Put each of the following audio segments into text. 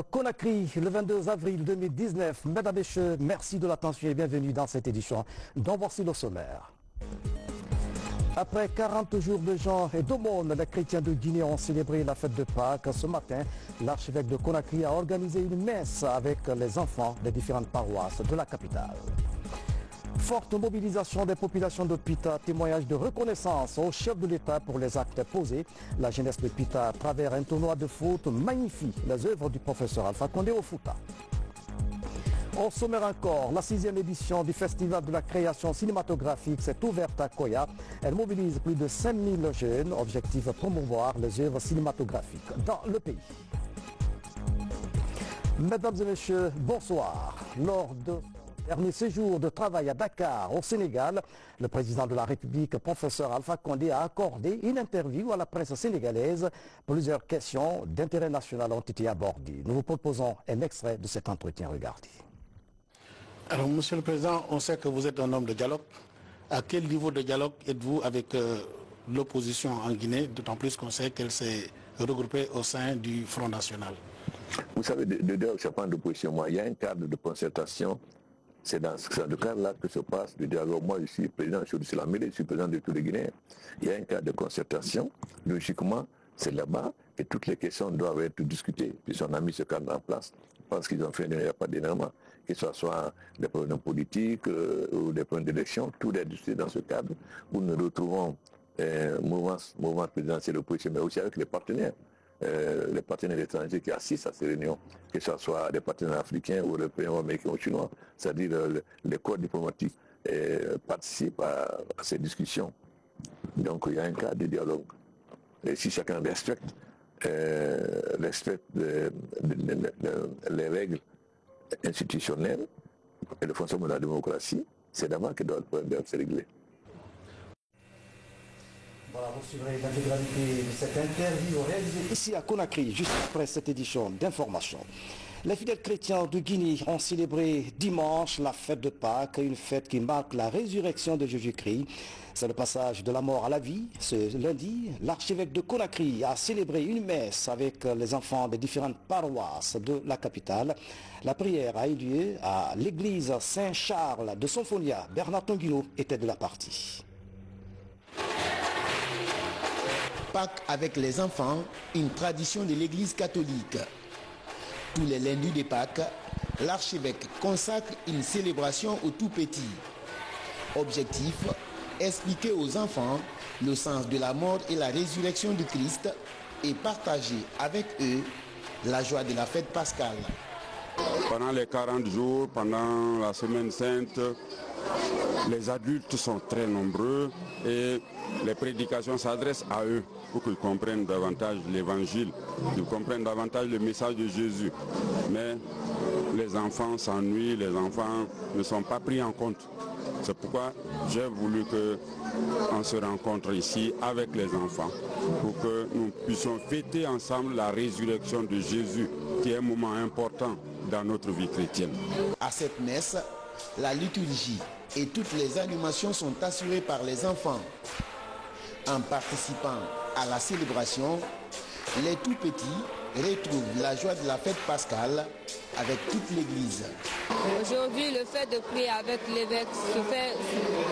Conakry, le 22 avril 2019. Mesdames et messieurs, merci de l'attention et bienvenue dans cette édition. Donc voici le sommaire. Après 40 jours de jeûne et d'aumône, les chrétiens de Guinée ont célébré la fête de Pâques. Ce matin, l'archevêque de Conakry a organisé une messe avec les enfants des différentes paroisses de la capitale. Forte mobilisation des populations de Pita, témoignage de reconnaissance au chef de l'État pour les actes posés. La jeunesse de Pita, à travers un tournoi de foot, magnifie les œuvres du professeur Alpha Condé au Fouta. Au sommaire encore, la 6e édition du Festival de la création cinématographique s'est ouverte à Koya. Elle mobilise plus de 5000 jeunes. Objectif promouvoir les œuvres cinématographiques dans le pays. Mesdames et messieurs, bonsoir. Lors de dernier séjour de travail à Dakar, au Sénégal, le président de la République, professeur Alpha Condé, a accordé une interview à la presse sénégalaise. Plusieurs questions d'intérêt national ont été abordées. Nous vous proposons un extrait de cet entretien. Regardez. Alors, Monsieur le Président, on sait que vous êtes un homme de dialogue. À quel niveau de dialogue êtes-vous avec l'opposition en Guinée, d'autant plus qu'on sait qu'elle s'est regroupée au sein du Front National? Vous savez, de dialogue, c'est pas d'opposition. Moi, il y a un cadre de concertation. C'est dans ce cadre-là que se passe le dialogue. Moi, je suis président de la mêlée, je suis président de tous les Guinéens. Il y a un cadre de concertation. Logiquement, c'est là-bas que toutes les questions doivent être discutées. Puis on a mis ce cadre en place. Je pense qu'ils ont fait, il n'y a pas d'énervement. Que ce soit des problèmes politiques ou des problèmes d'élection, tout est discuté dans ce cadre où nous retrouvons mouvement présidentiel opposition, mais aussi avec les partenaires étrangers qui assistent à ces réunions, que ce soit des partenaires africains, ou européens, ou américains ou chinois, c'est-à-dire les corps diplomatiques participent à ces discussions. Donc il y a un cadre de dialogue. Et si chacun respecte les règles institutionnelles et le fonctionnement de la démocratie, c'est d'abord que doit se régler. Voilà, vous suivrez l'intégralité de cette interview réalisée ici à Conakry, juste après cette édition d'information. Les fidèles chrétiens de Guinée ont célébré dimanche la fête de Pâques, une fête qui marque la résurrection de Jésus-Christ. C'est le passage de la mort à la vie. Ce lundi, l'archevêque de Conakry a célébré une messe avec les enfants des différentes paroisses de la capitale. La prière a eu lieu à l'église Saint-Charles de Sonfonia. Bernard Tonguino était de la partie. Pâques avec les enfants, une tradition de l'église catholique. Tous les lundis de Pâques, l'archevêque consacre une célébration aux tout-petits. Objectif, expliquer aux enfants le sens de la mort et la résurrection du Christ et partager avec eux la joie de la fête pascale. Pendant les 40 jours, pendant la semaine sainte, les adultes sont très nombreux et les prédications s'adressent à eux pour qu'ils comprennent davantage l'évangile, qu'ils comprennent davantage le message de Jésus. Mais les enfants s'ennuient, les enfants ne sont pas pris en compte. C'est pourquoi j'ai voulu qu'on se rencontre ici avec les enfants pour que nous puissions fêter ensemble la résurrection de Jésus, qui est un moment important dans notre vie chrétienne. À cette messe, la liturgie et toutes les animations sont assurées par les enfants. En participant à la célébration, les tout-petits retrouvent la joie de la fête pascale avec toute l'église. Aujourd'hui, le fait de prier avec l'évêque, se fait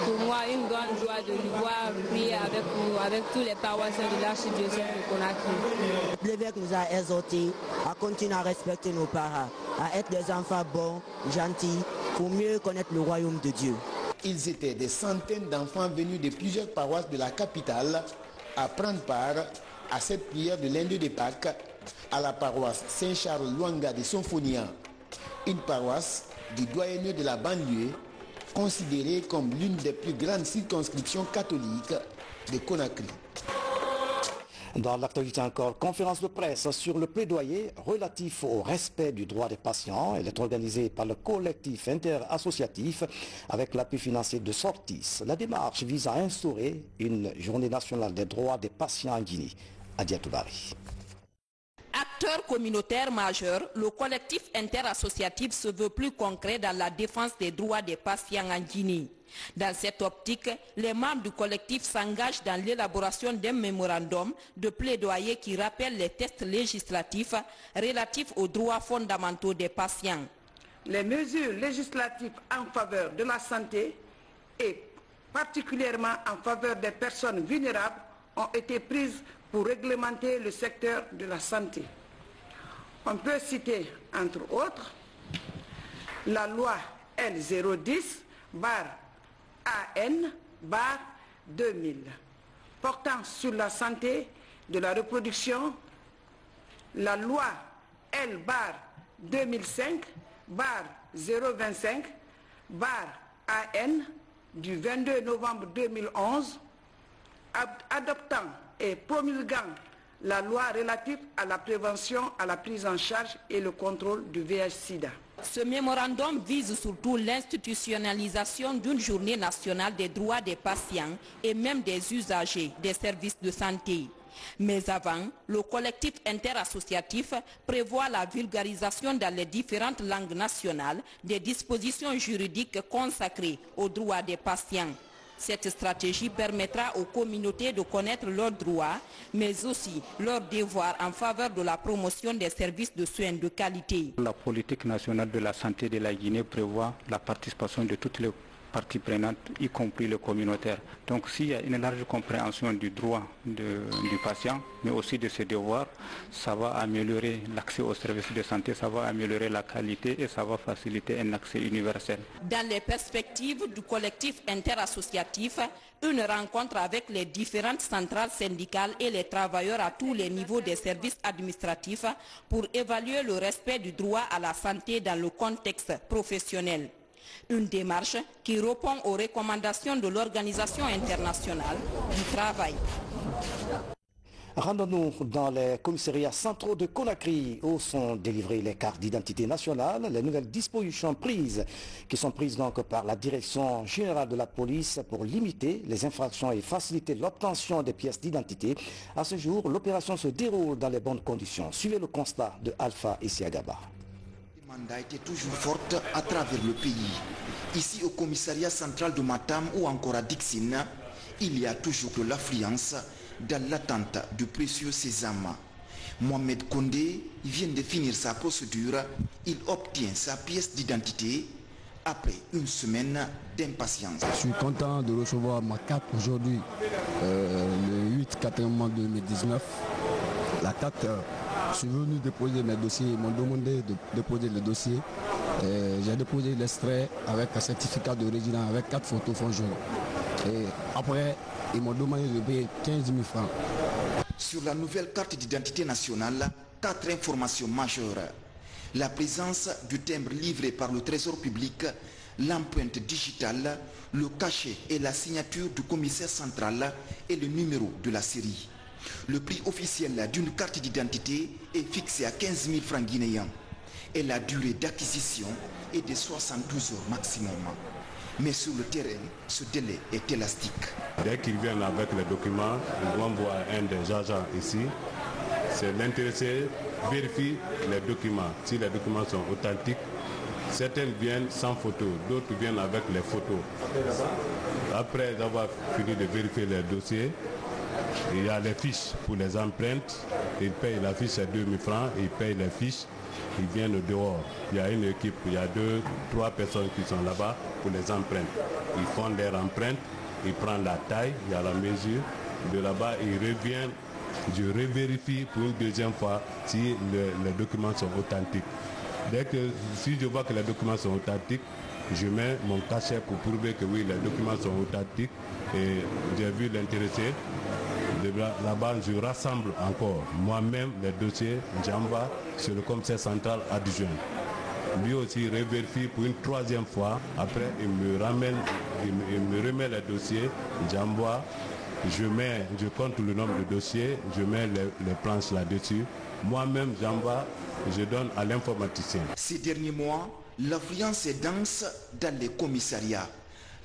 pour moi une grande joie de lui voir prier avec nous, avec tous les paroissiens de l'archidiocèse de Conakry. L'évêque nous a exhortés à continuer à respecter nos parents, à être des enfants bons, gentils, pour mieux connaître le royaume de Dieu. Ils étaient des centaines d'enfants venus de plusieurs paroisses de la capitale à prendre part à cette prière de lundi de Pâques à la paroisse Saint-Charles-Luanga de Sonfonia, une paroisse du doyenné de la banlieue, considérée comme l'une des plus grandes circonscriptions catholiques de Conakry. Dans l'actualité encore, conférence de presse sur le plaidoyer relatif au respect du droit des patients. Elle est organisée par le collectif interassociatif avec l'appui financier de Sortis. La démarche vise à instaurer une journée nationale des droits des patients en Guinée. Adia Toubari. Acteur communautaire majeur, le collectif interassociatif se veut plus concret dans la défense des droits des patients en Guinée. Dans cette optique, les membres du collectif s'engagent dans l'élaboration d'un mémorandum de plaidoyer qui rappelle les textes législatifs relatifs aux droits fondamentaux des patients. Les mesures législatives en faveur de la santé et particulièrement en faveur des personnes vulnérables ont été prises pour réglementer le secteur de la santé. On peut citer, entre autres, la loi L010/AN/2000 portant sur la santé de la reproduction, la loi L/2005/025/AN du 22 novembre 2011, adoptant et promulguant la loi relative à la prévention, à la prise en charge et le contrôle du VIH/Sida. Ce mémorandum vise surtout l'institutionnalisation d'une journée nationale des droits des patients et même des usagers des services de santé. Mais avant, le collectif interassociatif prévoit la vulgarisation dans les différentes langues nationales des dispositions juridiques consacrées aux droits des patients. Cette stratégie permettra aux communautés de connaître leurs droits, mais aussi leurs devoirs en faveur de la promotion des services de soins de qualité. La politique nationale de la santé de la Guinée prévoit la participation de toutes les parties prenantes, y compris les communautaires. Donc s'il y a une large compréhension du droit du patient, mais aussi de ses devoirs, ça va améliorer l'accès aux services de santé, ça va améliorer la qualité et ça va faciliter un accès universel. Dans les perspectives du collectif interassociatif, une rencontre avec les différentes centrales syndicales et les travailleurs à tous les niveaux des services administratifs pour évaluer le respect du droit à la santé dans le contexte professionnel. Une démarche qui répond aux recommandations de l'Organisation internationale du travail. Rendons-nous dans les commissariats centraux de Conakry où sont délivrées les cartes d'identité nationale, les nouvelles dispositions qui sont prises donc par la Direction générale de la police pour limiter les infractions et faciliter l'obtention des pièces d'identité. À ce jour, l'opération se déroule dans les bonnes conditions. Suivez le constat de Alpha Isiagaba. La demande était toujours forte à travers le pays. Ici au commissariat central de Matam ou encore à Dixine, il y a toujours de l'affluence dans l'attente du précieux sésame. Mohamed Kondé vient de finir sa procédure. Il obtient sa pièce d'identité après une semaine d'impatience. Je suis content de recevoir ma carte aujourd'hui, le 8/4 2019. La carte, je suis venu déposer mes dossiers, ils m'ont demandé de déposer le dossier. J'ai déposé l'extrait avec un certificat de résident avec 4 photos fond jaune. Et après, ils m'ont demandé de payer 15 000 francs. Sur la nouvelle carte d'identité nationale, 4 informations majeures. La présence du timbre livré par le Trésor public, l'empreinte digitale, le cachet et la signature du commissaire central et le numéro de la série. Le prix officiel d'une carte d'identité est fixé à 15 000 francs guinéens et la durée d'acquisition est de 72 heures maximum. Mais sur le terrain, ce délai est élastique. Dès qu'ils viennent avec les documents, ils vont voir un des agents ici. C'est l'intéressé vérifie les documents. Si les documents sont authentiques, certains viennent sans photo, d'autres viennent avec les photos. Après avoir fini de vérifier les dossiers, il y a les fiches pour les empreintes. Ils payent la fiche à 2 000 francs, ils payent les fiches, ils viennent dehors. Il y a une équipe, il y a 2, 3 personnes qui sont là-bas pour les empreintes. Ils font leur empreinte, ils prennent la taille, il y a la mesure. De là-bas, ils reviennent, je revérifie pour une deuxième fois si les documents sont authentiques. Si je vois que les documents sont authentiques, je mets mon cachet pour prouver que oui, les documents sont authentiques. Et j'ai vu l'intéressé. Là-bas, je rassemble encore moi-même les dossiers, j'envoie sur le commissaire central adjoint. Lui aussi revérifie pour une 3e fois. Après, il me remet les dossiers, j'envoie, je compte le nombre de dossiers, je mets les planches là-dessus. Moi-même, j'envoie, je donne à l'informaticien. Ces derniers mois, l'affluence est dense dans les commissariats.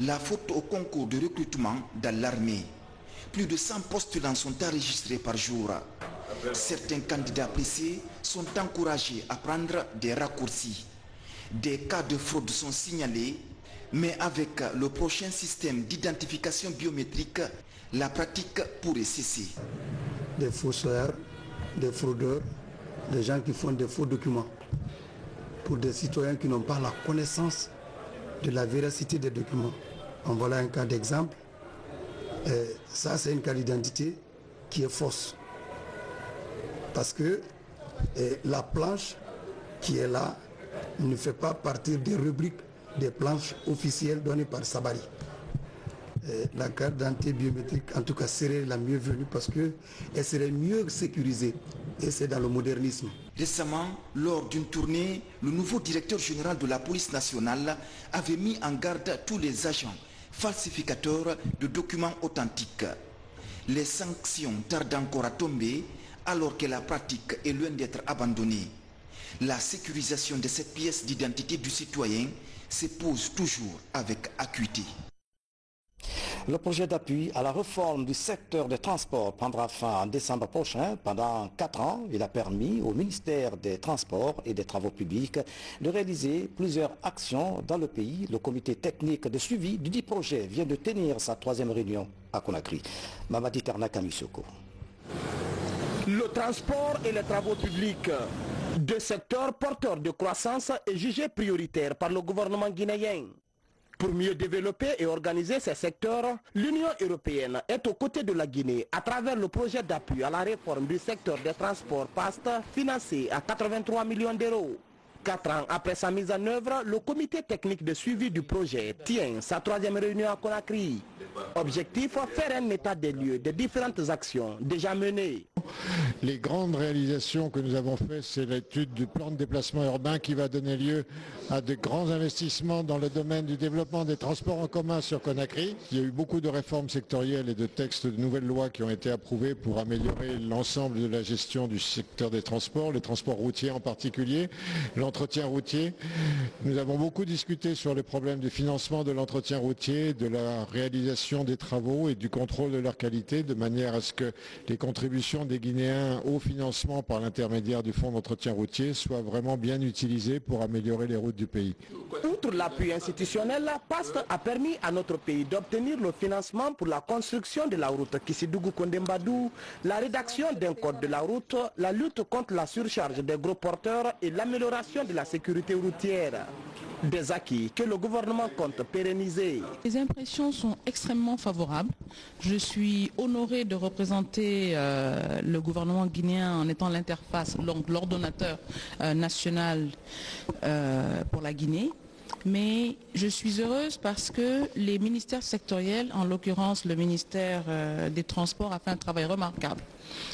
La faute au concours de recrutement dans l'armée. Plus de 100 postulants sont enregistrés par jour. Certains candidats pressés sont encouragés à prendre des raccourcis. Des cas de fraude sont signalés, mais avec le prochain système d'identification biométrique, la pratique pourrait cesser. Des faussaires, des fraudeurs, des gens qui font des faux documents pour des citoyens qui n'ont pas la connaissance de la véracité des documents. En voilà un cas d'exemple. Ça, c'est une carte d'identité qui est fausse. Parce que la planche qui est là ne fait pas partie des rubriques des planches officielles données par Sabari. La carte d'identité biométrique, en tout cas, serait la mieux venue parce qu'elle serait mieux sécurisée. Et c'est dans le modernisme. Récemment, lors d'une tournée, le nouveau directeur général de la police nationale avait mis en garde tous les agents falsificateurs de documents authentiques. Les sanctions tardent encore à tomber alors que la pratique est loin d'être abandonnée. La sécurisation de cette pièce d'identité du citoyen se pose toujours avec acuité. Le projet d'appui à la réforme du secteur des transports prendra fin en décembre prochain. Pendant 4 ans, il a permis au ministère des Transports et des Travaux publics de réaliser plusieurs actions dans le pays. Le comité technique de suivi du dit projet vient de tenir sa 3e réunion à Conakry. Mamadi Ternaka Misoko. Le transport et les travaux publics, deux secteurs porteurs de croissance, est jugé prioritaire par le gouvernement guinéen. Pour mieux développer et organiser ces secteurs, l'Union européenne est aux côtés de la Guinée à travers le projet d'appui à la réforme du secteur des transports PAST, financé à 83 millions d'euros. 4 ans après sa mise en œuvre, le comité technique de suivi du projet tient sa 3e réunion à Conakry. Objectif, faire un état des lieux des différentes actions déjà menées. Les grandes réalisations que nous avons faites, c'est l'étude du plan de déplacement urbain qui va donner lieu à de grands investissements dans le domaine du développement des transports en commun sur Conakry. Il y a eu beaucoup de réformes sectorielles et de textes de nouvelles lois qui ont été approuvés pour améliorer l'ensemble de la gestion du secteur des transports, les transports routiers en particulier, l'entretien routier. Nous avons beaucoup discuté sur les problèmes du financement de l'entretien routier, de la réalisation des travaux et du contrôle de leur qualité, de manière à ce que les contributions des Guinéens au financement par l'intermédiaire du fonds d'entretien routier soient vraiment bien utilisées pour améliorer les routes du pays. Outre l'appui institutionnel, PAST a permis à notre pays d'obtenir le financement pour la construction de la route Kissidougou-Kondembadou, la rédaction d'un code de la route, la lutte contre la surcharge des gros porteurs et l'amélioration de la sécurité routière. Des acquis que le gouvernement compte pérenniser. Les impressions sont extrêmement favorables. Je suis honoré de représenter le gouvernement guinéen en étant l'interface, l'ordonnateur national pour la Guinée. Mais je suis heureuse parce que les ministères sectoriels, en l'occurrence le ministère des Transports, a fait un travail remarquable,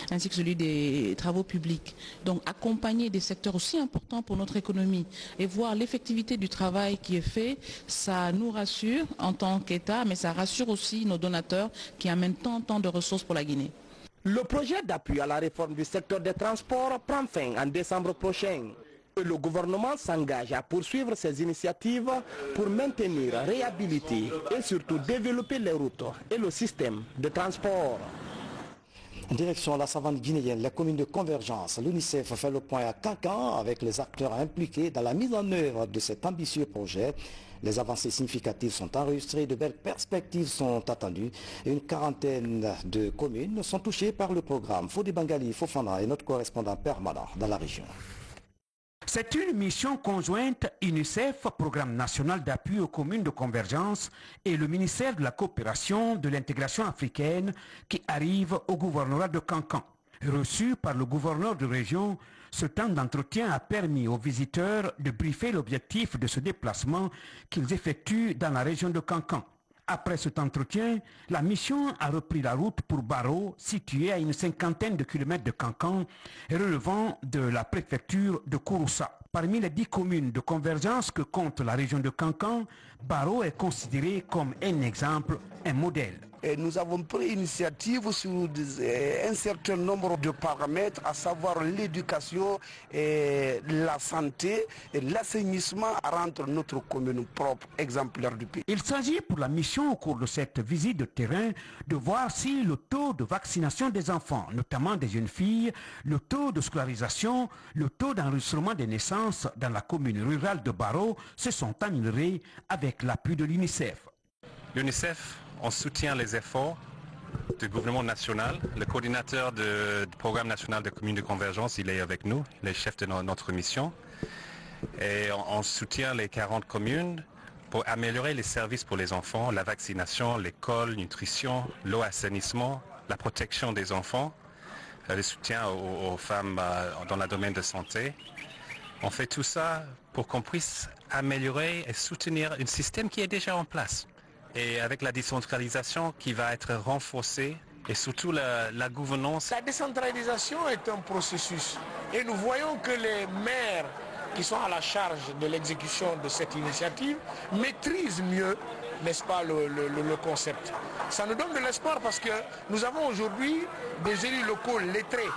ainsi que celui des travaux publics. Donc accompagner des secteurs aussi importants pour notre économie et voir l'effectivité du travail qui est fait, ça nous rassure en tant qu'État, mais ça rassure aussi nos donateurs qui amènent tant de ressources pour la Guinée. Le projet d'appui à la réforme du secteur des transports prend fin en décembre prochain. Le gouvernement s'engage à poursuivre ces initiatives pour maintenir, réhabiliter et surtout développer les routes et le système de transport. Direction la savane guinéenne, la commune de Convergence. L'UNICEF fait le point à Cancan avec les acteurs impliqués dans la mise en œuvre de cet ambitieux projet. Les avancées significatives sont enregistrées, de belles perspectives sont attendues et une 40aine de communes sont touchées par le programme. Fodi Bangali Fofana est notre correspondant permanent dans la région. C'est une mission conjointe UNICEF, Programme national d'appui aux communes de Convergence, et le ministère de la coopération de l'intégration africaine qui arrive au gouvernorat de Cancan. Reçu par le gouverneur de région, ce temps d'entretien a permis aux visiteurs de briefer l'objectif de ce déplacement qu'ils effectuent dans la région de Cancan. Après cet entretien, la mission a repris la route pour Baro, située à une 50aine de kilomètres de Cancan et relevant de la préfecture de Kouroussa. Parmi les 10 communes de convergence que compte la région de Kankan, Baro est considéré comme un exemple, un modèle. Et nous avons pris initiative sur un certain nombre de paramètres, à savoir l'éducation, la santé et l'assainissement à rendre notre commune propre, exemplaire du pays. Il s'agit pour la mission au cours de cette visite de terrain de voir si le taux de vaccination des enfants, notamment des jeunes filles, le taux de scolarisation, le taux d'enregistrement des naissances dans la commune rurale de Baro se sont améliorés avec l'appui de l'UNICEF. L'UNICEF, on soutient les efforts du gouvernement national. Le coordinateur du programme national de communes de convergence, il est avec nous, le chef de notre mission. Et on soutient les 40 communes pour améliorer les services pour les enfants, la vaccination, l'école, nutrition, l'eau, assainissement, la protection des enfants, le soutien aux femmes dans le domaine de santé. On fait tout ça pour qu'on puisse améliorer et soutenir un système qui est déjà en place. Et avec la décentralisation qui va être renforcée et surtout la gouvernance. La décentralisation est un processus et nous voyons que les maires qui sont à la charge de l'exécution de cette initiative maîtrisent mieux, n'est-ce pas, le concept. Ça nous donne de l'espoir parce que nous avons aujourd'hui des élus locaux lettrés.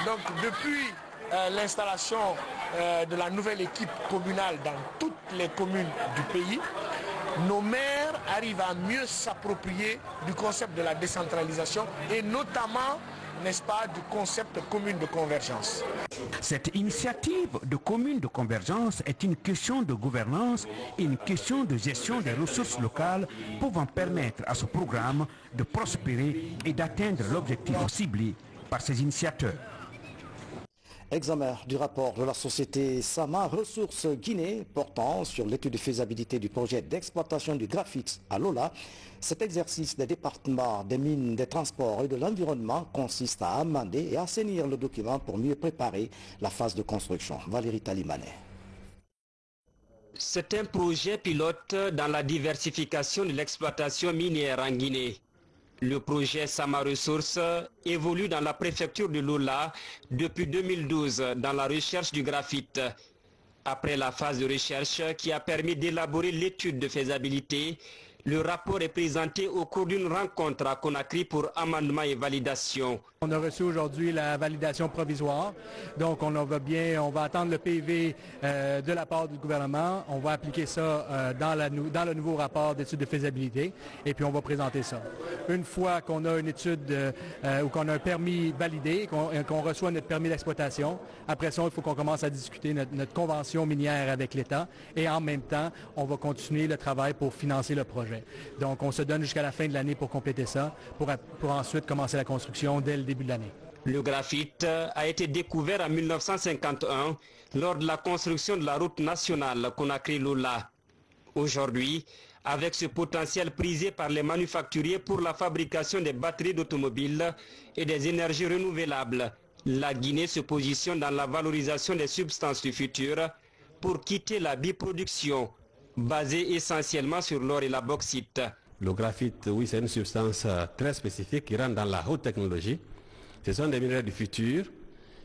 Donc depuis l'installation de la nouvelle équipe communale dans toutes les communes du pays, nos maires arrivent à mieux s'approprier du concept de la décentralisation et notamment, n'est-ce pas, du concept commune de convergence. Cette initiative de commune de convergence est une question de gouvernance et une question de gestion des ressources locales pouvant permettre à ce programme de prospérer et d'atteindre l'objectif ciblé par ses initiateurs. Examen du rapport de la société Sama Ressources Guinée portant sur l'étude de faisabilité du projet d'exploitation du graphite à Lola. Cet exercice des départements des mines, des transports et de l'environnement consiste à amender et assainir le document pour mieux préparer la phase de construction. Valérie Talimanet. C'est un projet pilote dans la diversification de l'exploitation minière en Guinée. Le projet Sama Ressources évolue dans la préfecture de Lola depuis 2012 dans la recherche du graphite. Après la phase de recherche qui a permis d'élaborer l'étude de faisabilité, le rapport est présenté au cours d'une rencontre à Conakry pour amendement et validation. On a reçu aujourd'hui la validation provisoire, donc on va attendre le PV de la part du gouvernement, on va appliquer ça dans le nouveau rapport d'étude de faisabilité et puis on va présenter ça. Une fois qu'on a une étude ou qu'on a un permis validé, qu'on reçoit notre permis d'exploitation, après ça il faut qu'on commence à discuter notre convention minière avec l'État et en même temps on va continuer le travail pour financer le projet. Donc on se donne jusqu'à la fin de l'année pour compléter ça, pour ensuite commencer la construction dès le début de l'année. Le graphite a été découvert en 1951 lors de la construction de la route nationale Conakry-Lola. Aujourd'hui, avec ce potentiel prisé par les manufacturiers pour la fabrication des batteries d'automobiles et des énergies renouvelables, la Guinée se positionne dans la valorisation des substances du futur pour quitter la biproduction basée essentiellement sur l'or et la bauxite. Le graphite, oui, c'est une substance très spécifique qui rentre dans la haute technologie. Ce sont des minerais du futur.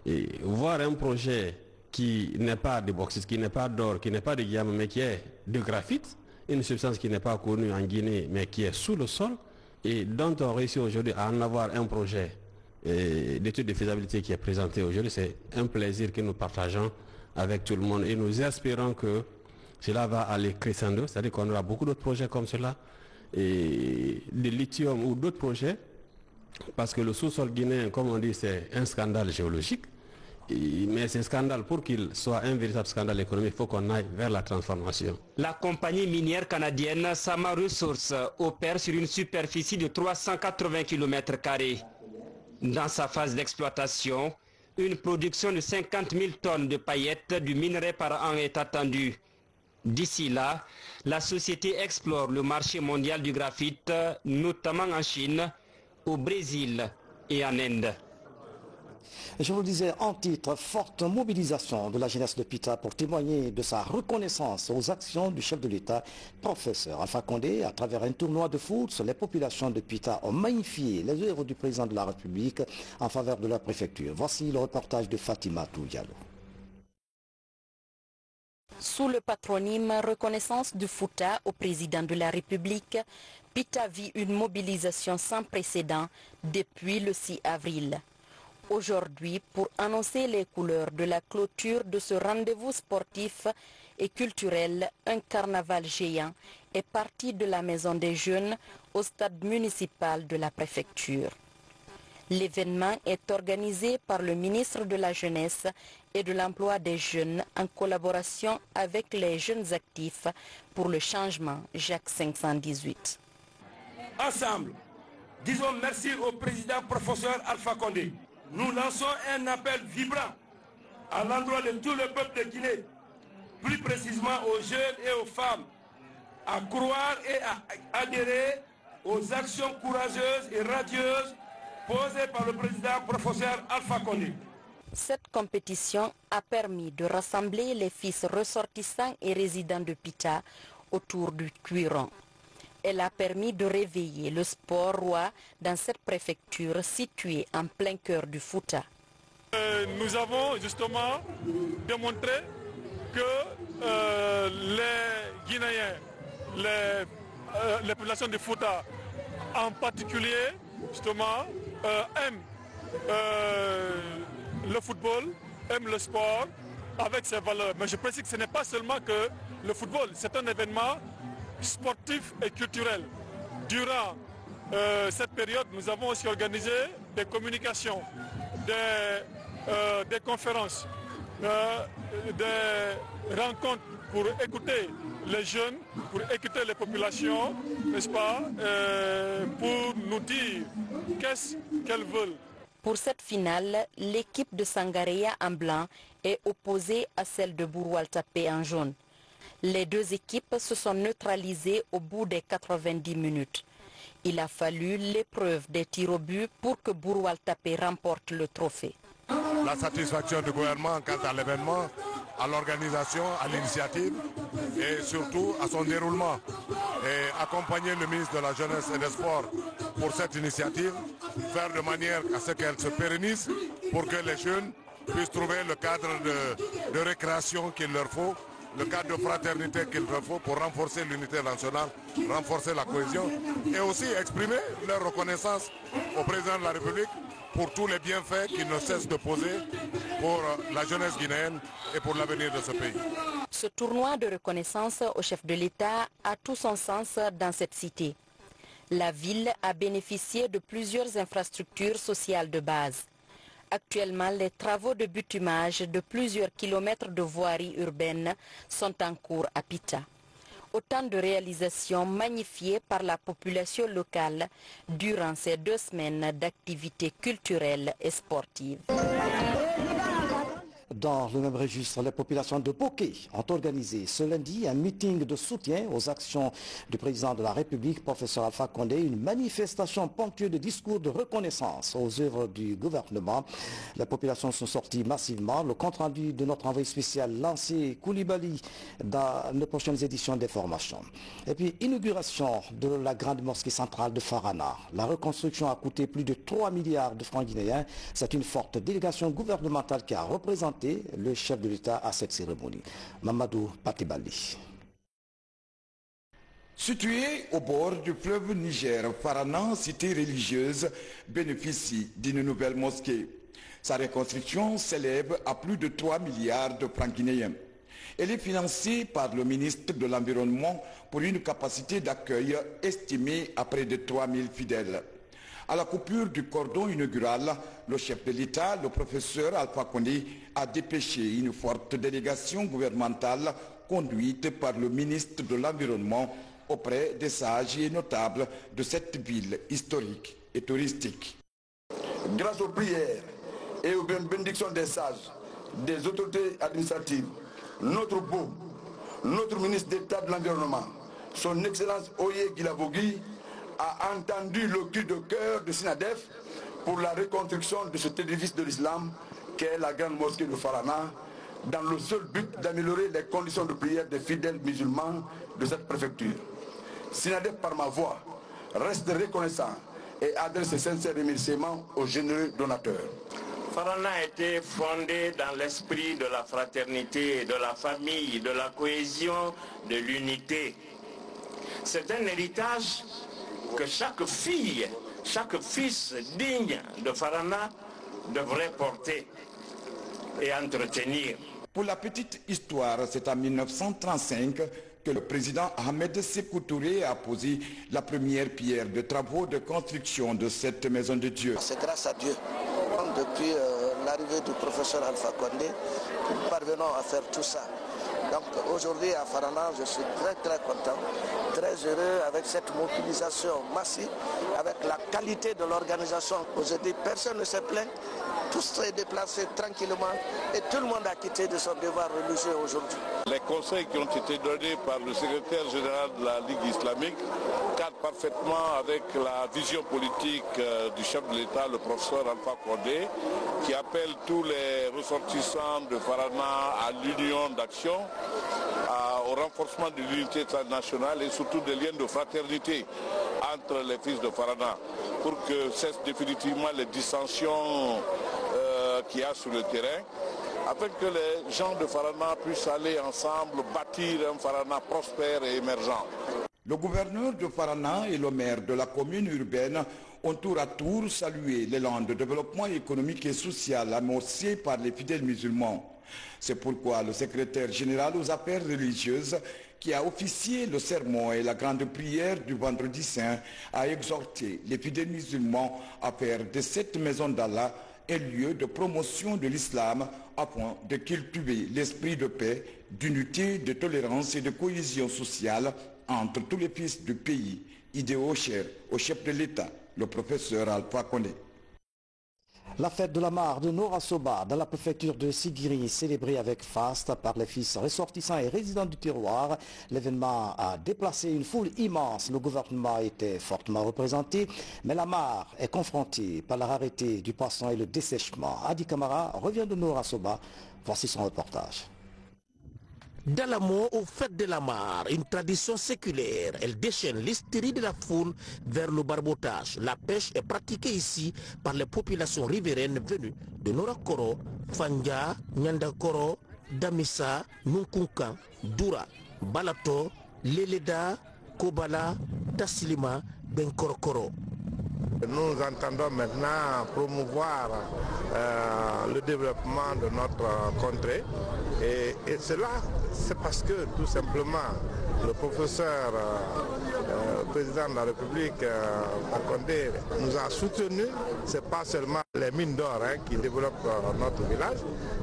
Et voir un projet qui n'est pas de bauxite, qui n'est pas d'or, qui n'est pas de diamant, mais qui est de graphite, une substance qui n'est pas connue en Guinée, mais qui est sous le sol, et dont on réussit aujourd'hui à en avoir un projet d'étude de faisabilité qui est présenté aujourd'hui. C'est un plaisir que nous partageons avec tout le monde et nous espérons que cela va aller crescendo, c'est-à-dire qu'on aura beaucoup d'autres projets comme cela, et de lithium ou d'autres projets, parce que le sous-sol guinéen, comme on dit, c'est un scandale géologique, mais ce scandale, pour qu'il soit un véritable scandale économique, il faut qu'on aille vers la transformation. La compagnie minière canadienne Sama Resources opère sur une superficie de 380 km². Dans sa phase d'exploitation, une production de 50 000 tonnes de paillettes du minerai par an est attendue. D'ici là, la société explore le marché mondial du graphite, notamment en Chine, au Brésil et en Inde. Je vous le disais en titre, forte mobilisation de la jeunesse de Pita pour témoigner de sa reconnaissance aux actions du chef de l'État, professeur Alpha Condé. À travers un tournoi de foot, les populations de Pita ont magnifié les œuvres du président de la République en faveur de la préfecture. Voici le reportage de Fatima Diallo. Sous le patronyme Reconnaissance du Fouta au président de la République, Pita vit une mobilisation sans précédent depuis le 6 avril. Aujourd'hui, pour annoncer les couleurs de la clôture de ce rendez-vous sportif et culturel, un carnaval géant est parti de la Maison des Jeunes au stade municipal de la préfecture. L'événement est organisé par le ministre de la Jeunesse et de l'Emploi des Jeunes en collaboration avec les jeunes actifs pour le changement, Jacques 518. Ensemble, disons merci au président professeur Alpha Condé. Nous lançons un appel vibrant à l'endroit de tout le peuple de Guinée, plus précisément aux jeunes et aux femmes, à croire et à adhérer aux actions courageuses et radieuses posées par le président professeur Alpha Condé. Cette compétition a permis de rassembler les fils ressortissants et résidents de Pita autour du cuiron. Elle a permis de réveiller le sport roi dans cette préfecture située en plein cœur du Fouta. Nous avons justement démontré que les Guinéens, les populations du Fouta en particulier, justement, aiment le football, aiment le sport avec ses valeurs. Mais je précise que ce n'est pas seulement que le football, c'est un événement sportif et culturel. Durant cette période, nous avons aussi organisé des communications, des conférences, des rencontres pour écouter les jeunes, pour écouter les populations, n'est-ce pas, pour nous dire qu'est-ce qu'elles veulent. Pour cette finale, l'équipe de Sangareya en blanc est opposée à celle de Bourwal Tapé en jaune. Les deux équipes se sont neutralisées au bout des 90 minutes. Il a fallu l'épreuve des tirs au but pour que Bourwal Tapé remporte le trophée. La satisfaction du gouvernement quant à l'événement, à l'organisation, à l'initiative et surtout à son déroulement. Et accompagner le ministre de la Jeunesse et des Sports pour cette initiative, faire de manière à ce qu'elle se pérennise pour que les jeunes puissent trouver le cadre de récréation qu'il leur faut, le cadre de fraternité qu'il leur faut pour renforcer l'unité nationale, renforcer la cohésion et aussi exprimer leur reconnaissance au président de la République pour tous les bienfaits qu'il ne cesse de poser pour la jeunesse guinéenne et pour l'avenir de ce pays. Ce tournoi de reconnaissance au chef de l'État a tout son sens dans cette cité. La ville a bénéficié de plusieurs infrastructures sociales de base. Actuellement, les travaux de bitumage de plusieurs kilomètres de voirie urbaine sont en cours à Pita. Autant de réalisations magnifiées par la population locale durant ces 2 semaines d'activités culturelles et sportives. Dans le même registre, les populations de Boké ont organisé ce lundi un meeting de soutien aux actions du président de la République, professeur Alpha Condé, une manifestation ponctuée de discours de reconnaissance aux œuvres du gouvernement. Les populations sont sorties massivement. Le compte-rendu de notre envoyé spécial lancé Koulibaly dans les prochaines éditions des formations. Et puis, inauguration de la grande mosquée centrale de Farana. La reconstruction a coûté plus de 3 milliards de francs guinéens. C'est une forte délégation gouvernementale qui a représenté le chef de l'État à cette cérémonie. Mamadou Patibali. Situé au bord du fleuve Niger, Farana, cité religieuse, bénéficie d'une nouvelle mosquée. Sa reconstruction s'élève à plus de 3 milliards de francs guinéens. Elle est financée par le ministre de l'Environnement pour une capacité d'accueil estimée à près de 3000 fidèles. À la coupure du cordon inaugural, le chef de l'État, le professeur Alpha Condé, a dépêché une forte délégation gouvernementale conduite par le ministre de l'Environnement auprès des sages et notables de cette ville historique et touristique. Grâce aux prières et aux bénédictions des sages, des autorités administratives, notre ministre d'État de l'Environnement, son Excellence Oye Guilavogui, a entendu le cri de cœur de Sinadef pour la reconstruction de cet édifice de l'islam qu'est la grande mosquée de Farana, dans le seul but d'améliorer les conditions de prière des fidèles musulmans de cette préfecture. Sinadef, par ma voix, reste reconnaissant et adresse ses sincères remerciements aux généreux donateurs. Farana a été fondé dans l'esprit de la fraternité, de la famille, de la cohésion, de l'unité. C'est un héritage que chaque fille, chaque fils digne de Farana devrait porter et entretenir. Pour la petite histoire, c'est en 1935 que le président Ahmed Sékou Touré a posé la première pierre de travaux de construction de cette maison de Dieu. C'est grâce à Dieu, depuis l'arrivée du professeur Alpha Condé, que nous parvenons à faire tout ça. Donc aujourd'hui à Farana, je suis très content, très heureux avec cette mobilisation massive, avec la qualité de l'organisation. Aujourd'hui, personne ne s'est plaint, tous s'est déplacé tranquillement et tout le monde a quitté de son devoir religieux aujourd'hui. Les conseils qui ont été donnés par le secrétaire général de la Ligue islamique cadrent parfaitement avec la vision politique du chef de l'État, le professeur Alpha Condé, qui appelle tous les ressortissants de Farana à l'union d'action, au renforcement de l'unité internationale et surtout des liens de fraternité entre les fils de Farana, pour que cessent définitivement les dissensions qu'il y a sur le terrain, afin que les gens de Farana puissent aller ensemble bâtir un Farana prospère et émergent. Le gouverneur de Farana et le maire de la commune urbaine ont tour à tour salué l'élan de développement économique et social amorcé par les fidèles musulmans. C'est pourquoi le secrétaire général aux affaires religieuses, qui a officié le sermon et la grande prière du vendredi saint, a exhorté les fidèles musulmans à faire de cette maison d'Allah un lieu de promotion de l'islam afin de cultiver l'esprit de paix, d'unité, de tolérance et de cohésion sociale entre tous les fils du pays, idéaux chers au chef de l'État, le professeur Alpha Condé. La fête de la mare de Nora Soba dans la préfecture de Sigiri, célébrée avec faste par les fils ressortissants et résidents du terroir. L'événement a déplacé une foule immense. Le gouvernement était fortement représenté, mais la mare est confrontée par la rareté du poisson et le dessèchement. Adi Kamara revient de Nora Soba. Voici son reportage. Dans l'amour aux fêtes de la mare, une tradition séculaire, elle déchaîne l'hystérie de la foule vers le barbotage. La pêche est pratiquée ici par les populations riveraines venues de Norakoro, Fanja, Nyandakoro, Damissa, Nunkunkan, Doura, Balato, Leleda, Kobala, Tassilima, Benkorokoro. Nous entendons maintenant promouvoir le développement de notre contrée et cela c'est parce que tout simplement le professeur président de la République Condé nous a soutenus. Ce n'est pas seulement les mines d'or qui développent notre village,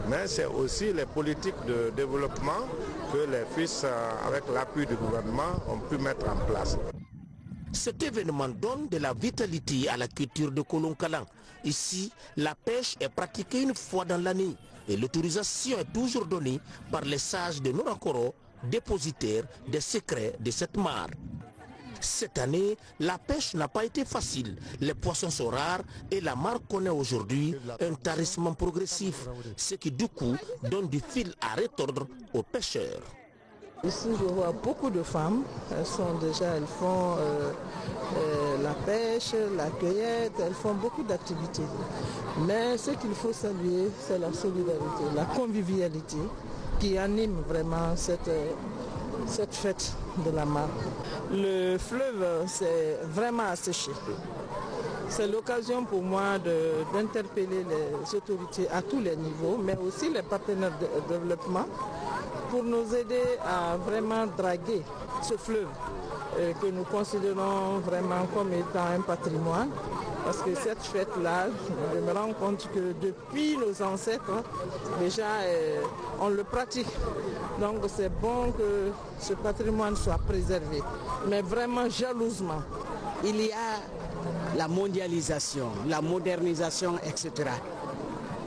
mais c'est aussi les politiques de développement que les fils avec l'appui du gouvernement ont pu mettre en place. Cet événement donne de la vitalité à la culture de Kolonkalan. Ici, la pêche est pratiquée une fois dans l'année et l'autorisation est toujours donnée par les sages de Norakoro, dépositaires des secrets de cette mare. Cette année, la pêche n'a pas été facile. Les poissons sont rares et la mare connaît aujourd'hui un tarissement progressif, ce qui du coup donne du fil à retordre aux pêcheurs. Ici, je vois beaucoup de femmes. Elles font la pêche, la cueillette, elles font beaucoup d'activités. Mais ce qu'il faut saluer, c'est la solidarité, la convivialité qui anime vraiment cette fête de la mare. Le fleuve s'est vraiment asséché. C'est l'occasion pour moi d'interpeller les autorités à tous les niveaux, mais aussi les partenaires de développement, pour nous aider à vraiment draguer ce fleuve que nous considérons vraiment comme étant un patrimoine. Parce que cette fête-là, je me rends compte que depuis nos ancêtres, déjà on le pratique. Donc c'est bon que ce patrimoine soit préservé, mais vraiment jalousement. Il y a la mondialisation, la modernisation, etc.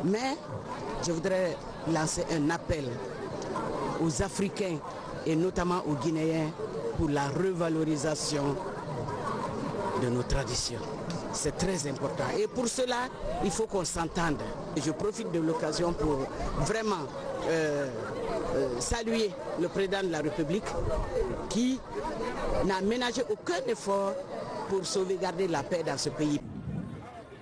Mais je voudrais lancer un appel aux Africains et notamment aux Guinéens pour la revalorisation de nos traditions. C'est très important. Et pour cela, il faut qu'on s'entende. Je profite de l'occasion pour vraiment saluer le président de la République qui n'a ménagé aucun effort pour sauvegarder la paix dans ce pays.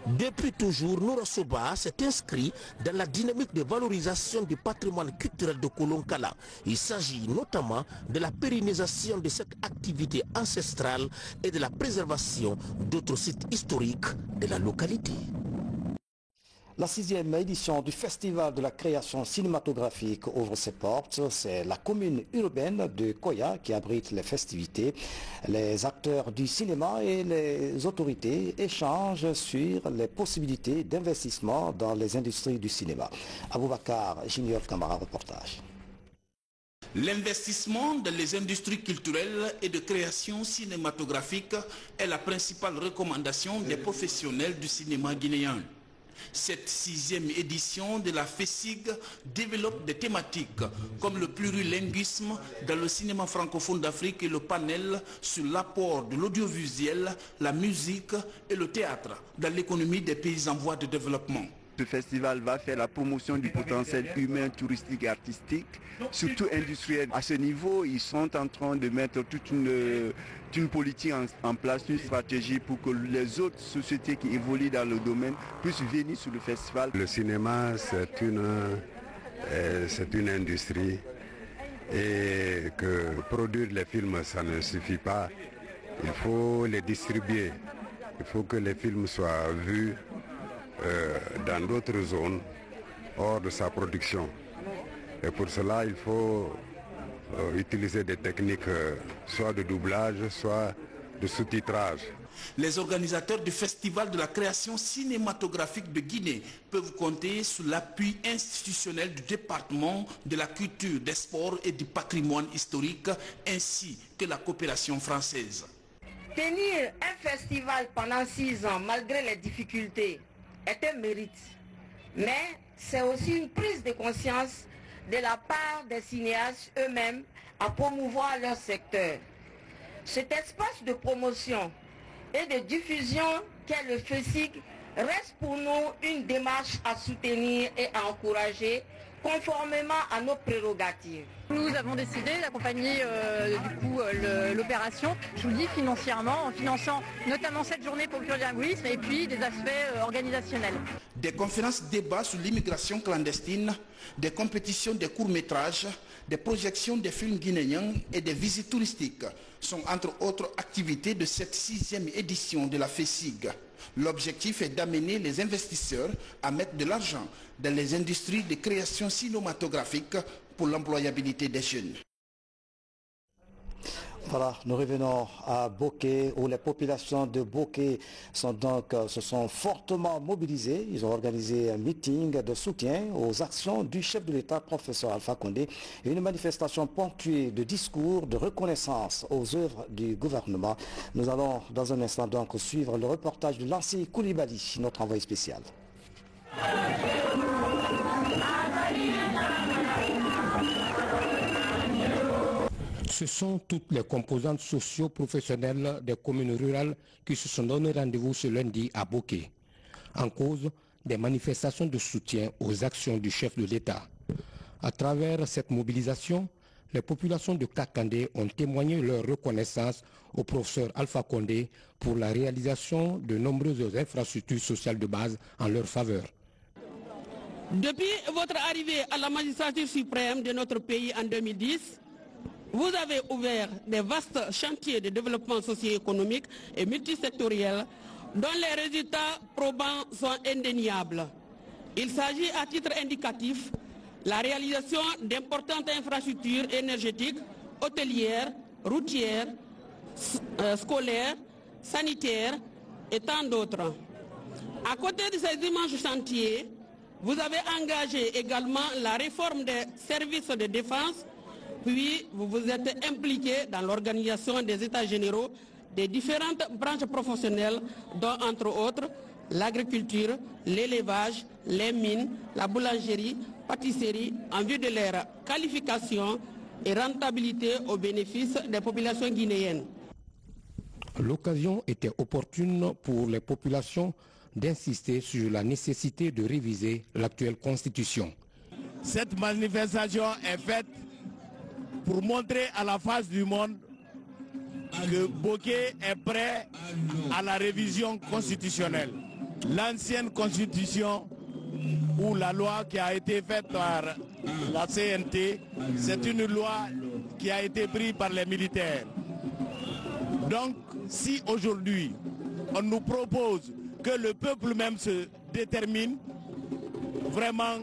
Depuis toujours, Noura-Soba s'est inscrit dans la dynamique de valorisation du patrimoine culturel de Kolonkala. Il s'agit notamment de la pérennisation de cette activité ancestrale et de la préservation d'autres sites historiques de la localité. La 6e édition du Festival de la création cinématographique ouvre ses portes. C'est la commune urbaine de Koya qui abrite les festivités. Les acteurs du cinéma et les autorités échangent sur les possibilités d'investissement dans les industries du cinéma. Aboubakar Junior Kamara, reportage. L'investissement dans les industries culturelles et de création cinématographique est la principale recommandation des professionnels du cinéma guinéen. Cette 6e édition de la FESIG développe des thématiques comme le plurilinguisme dans le cinéma francophone d'Afrique et le panel sur l'apport de l'audiovisuel, la musique et le théâtre dans l'économie des pays en voie de développement. Ce festival va faire la promotion du potentiel humain, touristique et artistique, surtout industriel. À ce niveau, ils sont en train de mettre toute une politique en place, une stratégie pour que les autres sociétés qui évoluent dans le domaine puissent venir sur le festival. Le cinéma, c'est une industrie et que produire les films, ça ne suffit pas. Il faut les distribuer. Il faut que les films soient vus dans d'autres zones hors de sa production. Et pour cela, il faut utiliser des techniques soit de doublage, soit de sous-titrage. Les organisateurs du Festival de la création cinématographique de Guinée peuvent compter sur l'appui institutionnel du département de la culture, des sports et du patrimoine historique, ainsi que la coopération française. Tenir un festival pendant 6 ans, malgré les difficultés, est un mérite. Mais c'est aussi une prise de conscience de la part des cinéastes eux-mêmes à promouvoir leur secteur. Cet espace de promotion et de diffusion qu'est le FESIG reste pour nous une démarche à soutenir et à encourager conformément à nos prérogatives. Nous avons décidé d'accompagner l'opération, je vous le dis, financièrement, en finançant notamment cette journée pour le plurilinguisme et puis des aspects organisationnels. Des conférences débats sur l'immigration clandestine, des compétitions de courts-métrages, des projections de films guinéens et des visites touristiques sont entre autres activités de cette 6e édition de la FESIG. L'objectif est d'amener les investisseurs à mettre de l'argent dans les industries de création cinématographique pour l'employabilité des jeunes. Voilà, nous revenons à Boké, où les populations de Boké se sont fortement mobilisées. Ils ont organisé un meeting de soutien aux actions du chef de l'État, professeur Alpha Condé, et une manifestation ponctuée de discours de reconnaissance aux œuvres du gouvernement. Nous allons dans un instant donc suivre le reportage de Lancy Koulibaly, notre envoyé spécial. Ce sont toutes les composantes socio-professionnelles des communes rurales qui se sont donné rendez-vous ce lundi à Boké, en cause des manifestations de soutien aux actions du chef de l'État. À travers cette mobilisation, les populations de Kakandé ont témoigné leur reconnaissance au professeur Alpha Condé pour la réalisation de nombreuses infrastructures sociales de base en leur faveur. Depuis votre arrivée à la magistrature suprême de notre pays en 2010, vous avez ouvert des vastes chantiers de développement socio-économique et multisectoriel dont les résultats probants sont indéniables. Il s'agit à titre indicatif la réalisation d'importantes infrastructures énergétiques, hôtelières, routières, scolaires, sanitaires et tant d'autres. À côté de ces immenses chantiers, vous avez engagé également la réforme des services de défense, puis vous vous êtes impliqué dans l'organisation des états généraux des différentes branches professionnelles, dont entre autres l'agriculture, l'élevage, les mines, la boulangerie, pâtisserie, en vue de leur qualification et rentabilité au bénéfice des populations guinéennes. L'occasion était opportune pour les populations d'insister sur la nécessité de réviser l'actuelle constitution. Cette manifestation est faite pour montrer à la face du monde que Boké est prêt à la révision constitutionnelle. L'ancienne constitution ou la loi qui a été faite par la CNT, c'est une loi qui a été prise par les militaires. Donc, si aujourd'hui, on nous propose que le peuple même se détermine, vraiment,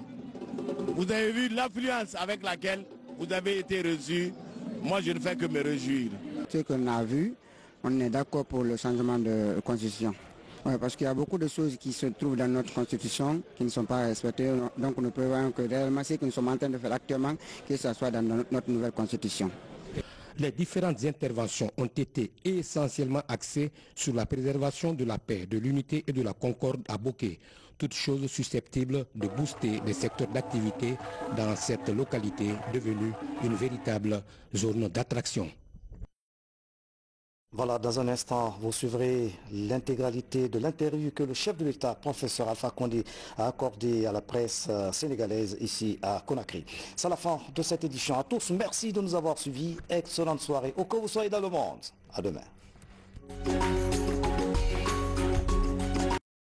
vous avez vu l'affluence avec laquelle vous avez été reçus. Moi, je ne fais que me réjouir. Ce qu'on a vu, on est d'accord pour le changement de constitution. Ouais, parce qu'il y a beaucoup de choses qui se trouvent dans notre constitution qui ne sont pas respectées. Donc nous prévoyons que réellement ce que nous sommes en train de faire actuellement, que ce soit dans notre nouvelle constitution. Les différentes interventions ont été essentiellement axées sur la préservation de la paix, de l'unité et de la concorde à Boké. Toutes choses susceptibles de booster les secteurs d'activité dans cette localité devenue une véritable zone d'attraction. Voilà, dans un instant, vous suivrez l'intégralité de l'interview que le chef de l'État, professeur Alpha Condé, a accordé à la presse sénégalaise ici à Conakry. C'est la fin de cette édition. À tous, merci de nous avoir suivis. Excellente soirée, où que vous soyez dans le monde. À demain.